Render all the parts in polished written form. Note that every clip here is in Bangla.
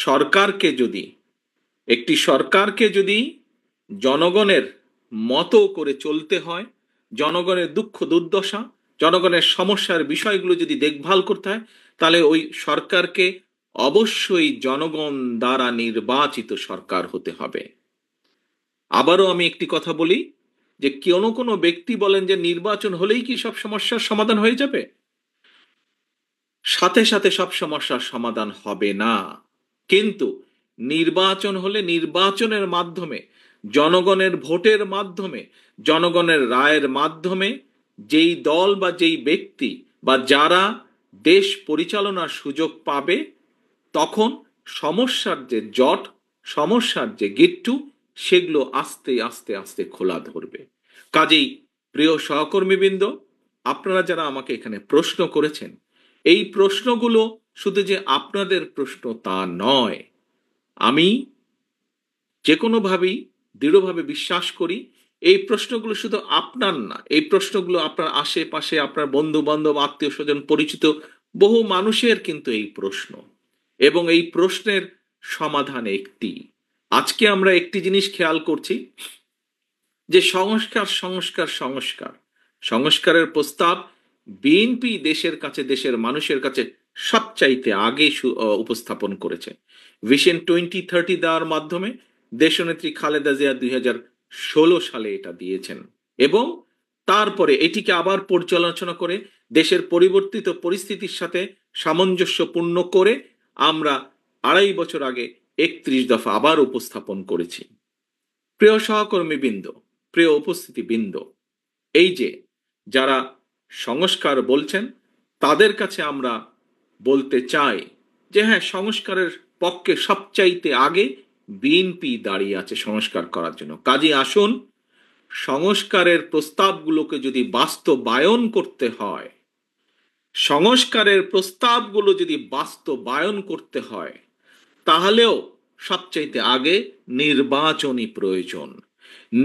সরকারকে যদি একটি সরকারকে যদি জনগণের মতো করে চলতে হয়, জনগণের দুঃখ দুর্দশা, জনগণের সমস্যার বিষয়গুলো যদি দেখভাল করতে হয়, তাহলে ওই সরকারকে অবশ্যই জনগণ দ্বারা নির্বাচিত সরকার হতে হবে। আবারও আমি একটি কথা বলি, যে কোনো কোনো ব্যক্তি বলেন যে নির্বাচন হলেই কি সব সমস্যার সমাধান হয়ে যাবে? সাথে সাথে সব সমস্যার সমাধান হবে না, কিন্তু নির্বাচন হলে নির্বাচনের মাধ্যমে, জনগণের ভোটের মাধ্যমে, জনগণের রায়ের মাধ্যমে যেই দল বা যেই ব্যক্তি বা যারা দেশ পরিচালনার সুযোগ পাবে, তখন সমস্যার যে জট, সমস্যার যে গিট্টু, সেগুলো আস্তে আস্তে আস্তে খোলা ধরবে। কাজেই প্রিয় সহকর্মীবৃন্দ, আপনারা যারা আমাকে এখানে প্রশ্ন করেছেন, এই প্রশ্নগুলো শুধু যে আপনাদের প্রশ্ন তা নয়। আমি যে কোনোভাবেই দৃঢ়ভাবে বিশ্বাস করি, এই প্রশ্নগুলো শুধু আপনার না, এই প্রশ্নগুলো আপনার আশেপাশে, আপনার বন্ধু বান্ধব, আত্মীয় স্বজন, পরিচিত বহু মানুষের কিন্তু এই প্রশ্ন, এবং এই প্রশ্নের সমাধান একটি। আজকে আমরা একটি জিনিস খেয়াল করছি, যে সংস্কার সংস্কার সংস্কার সংস্কারের প্রস্তাব বিএনপি দেশের কাছে, দেশের মানুষের কাছে সবচাইতে আগে উপস্থাপন করেছে। ভিশন 2030 দেওয়ার মাধ্যমে দেশনেত্রী খালেদা জিয়া 2016 সালে এটা দিয়েছেন, এবং তারপরে এটিকে আবার পর্যালোচনা করে দেশের পরিবর্তিত পরিস্থিতির সাথে সামঞ্জস্যপূর্ণ করে আমরা 2.5 বছর আগে 31 দফা আবার উপস্থাপন করেছি। প্রিয় সহকর্মীবৃন্দ, প্রিয় উপস্থিতিবৃন্দ, এই যে যারা সংস্কার বলছেন, তাদের কাছে আমরা বলতে চাই যে হ্যাঁ, সংস্কারের পক্ষে সবচাইতে আগে বিএনপি দাঁড়িয়ে আছে সংস্কার করার জন্য। কাজে আসুন, সংস্কারের প্রস্তাবগুলোকে যদি বাস্তবায়ন করতে হয়, সংস্কারের প্রস্তাবগুলো যদি বাস্তবায়ন করতে হয়, তাহলেও সবচাইতে আগে নির্বাচনই প্রয়োজন।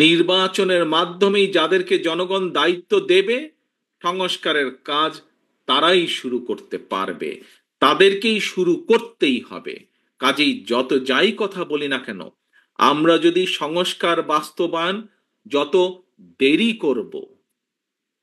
নির্বাচনের মাধ্যমেই যাদেরকে জনগণ দায়িত্ব দেবে, সংস্কারের কাজ তারাই শুরু করতে পারবে, তাদেরকেই শুরু করতেই হবে। কাজেই যত যাই কথা বলি না কেন, আমরা যদি সংস্কার বাস্তবায়ন যত দেরি করব,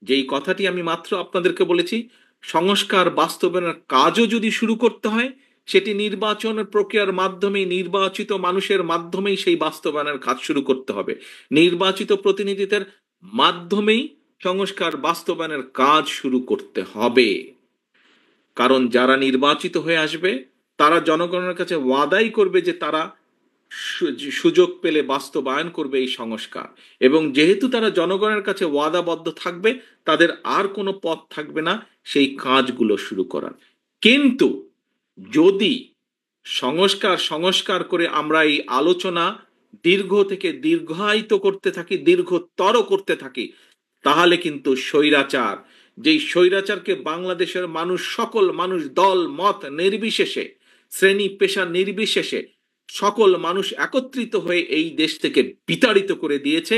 যেই কথাটি আমি মাত্র আপনাদেরকে বলেছি, সংস্কার বাস্তবায়নের কাজও যদি শুরু করতে হয়, সেটি নির্বাচনের প্রক্রিয়ার মাধ্যমেই, নির্বাচিত মানুষের মাধ্যমেই সেই বাস্তবায়নের কাজ শুরু করতে হবে। নির্বাচিত প্রতিনিধিদের মাধ্যমেই সংস্কার বাস্তবায়নের কাজ শুরু করতে হবে। কারণ যারা নির্বাচিত হয়ে আসবে, তারা জনগণের কাছে ওয়াদাই করবে যে তারা সুযোগ পেলে বাস্তবায়ন করবে এই সংস্কার, এবং যেহেতু তারা জনগণের কাছে ওয়াদাবদ্ধ থাকবে, তাদের আর কোনো পথ থাকবে না সেই কাজগুলো শুরু করার। কিন্তু যদি সংস্কার সংস্কার করে আমরা এই আলোচনা দীর্ঘ থেকে দীর্ঘায়িত করতে থাকি, দীর্ঘতর করতে থাকি, তাহলে কিন্তু স্বৈরাচার, যেই স্বৈরাচারকে বাংলাদেশের মানুষ, সকল মানুষ, দল মত নির্বিশেষে, শ্রেণী পেশা নির্বিশেষে সকল মানুষ একত্রিত হয়ে এই দেশ থেকে বিতাড়িত করে দিয়েছে,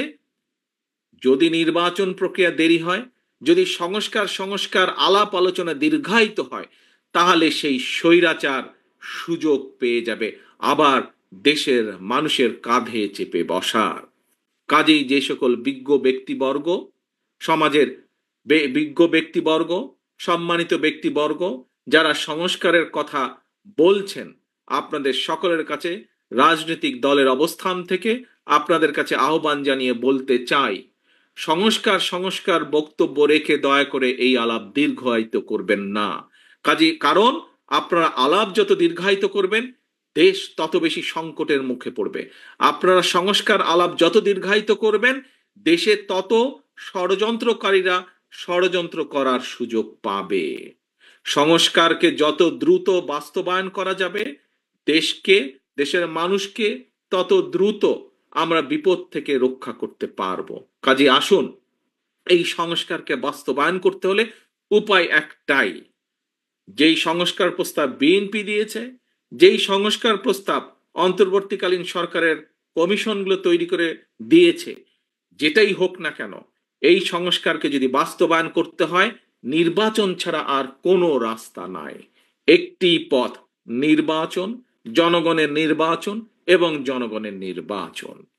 যদি নির্বাচন প্রক্রিয়া দেরি হয়, যদি সংস্কার সংস্কার আলাপ আলোচনা দীর্ঘায়িত হয়, তাহলে সেই স্বৈরাচার সুযোগ পেয়ে যাবে আবার দেশের মানুষের কাঁধে চেপে বসার। কাজেই যে সকল বিজ্ঞ ব্যক্তিবর্গ, সমাজের বিজ্ঞ ব্যক্তিবর্গ, সম্মানিত ব্যক্তিবর্গ যারা সংস্কারের কথা বলছেন, আপনাদের সকলের কাছে রাজনৈতিক দলের অবস্থান থেকে আপনাদের কাছে আহ্বান জানিয়ে বলতে চাই, সংস্কার সংস্কার বক্তব্য রেখে দয়া করে এই আলাপ দীর্ঘায়িত করবেন না। কারণ আপনারা আলাপ যত দীর্ঘায়িত করবেন, দেশ তত বেশি সংকটের মুখে পড়বে। আপনারা সংস্কার আলাপ যত দীর্ঘায়িত করবেন, দেশে তত ষড়যন্ত্রকারীরা ষড়যন্ত্র করার সুযোগ পাবে। সংস্কারকে যত দ্রুত বাস্তবায়ন করা যাবে, দেশকে, দেশের মানুষকে তত দ্রুত আমরা বিপদ থেকে রক্ষা করতে পারবো। কাজে আসুন, এই সংস্কারকে বাস্তবায়ন করতে হলে উপায় একটাই, যেই সংস্কার প্রস্তাব বিএনপি দিয়েছে, যেই সংস্কার প্রস্তাব অন্তর্বর্তীকালীন সরকারের কমিশনগুলো তৈরি করে দিয়েছে, যেটাই হোক না কেন, এই সংস্কারকে যদি বাস্তবায়ন করতে হয়, নির্বাচন ছাড়া আর কোনো রাস্তা নাই। একটি পথ নির্বাচন, জনগণের নির্বাচন এবং জনগণের নির্বাচন।